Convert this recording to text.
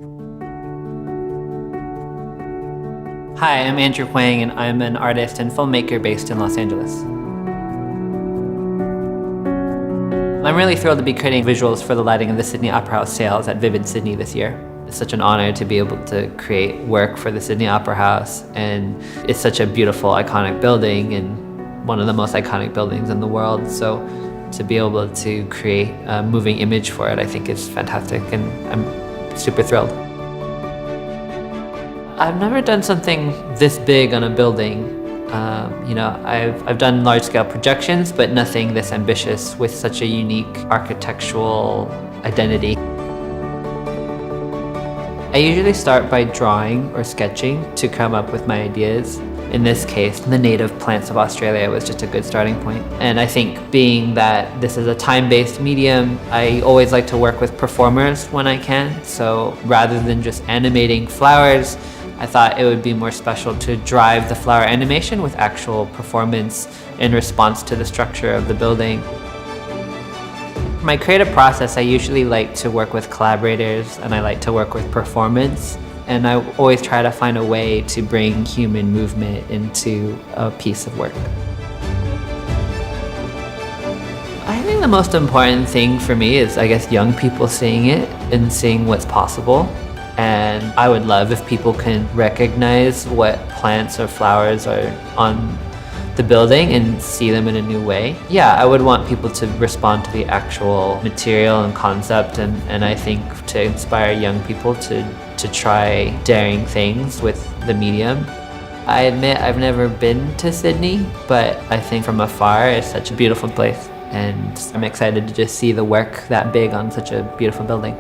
Hi, I'm Andrew Huang, and I'm an artist and filmmaker based in Los Angeles. I'm really thrilled to be creating visuals for the lighting of the Sydney Opera House sales at Vivid Sydney this year. It's such an honor to be able to create work for the Sydney Opera House, and it's such a beautiful, iconic building and one of the most iconic buildings in the world. So to be able to create a moving image for it, I think is fantastic, and I'm super thrilled. I've never done something this big on a building. I've done large-scale projections, but nothing this ambitious with such a unique architectural identity. I usually start by drawing or sketching to come up with my ideas. In this case, the native plants of Australia was just a good starting point. And I think being that this is a time-based medium, I always like to work with performers when I can. So rather than just animating flowers, I thought it would be more special to drive the flower animation with actual performance in response to the structure of the building. For my creative process, I usually like to work with collaborators, and I like to work with performance. And I always try to find a way to bring human movement into a piece of work. I think the most important thing for me is, I guess, young people seeing it and seeing what's possible. And I would love if people can recognize what plants or flowers are on the building and see them in a new way. Yeah, I would want people to respond to the actual material and concept, and I think to inspire young people to try daring things with the medium. I admit I've never been to Sydney, but I think from afar it's such a beautiful place, and I'm excited to just see the work that big on such a beautiful building.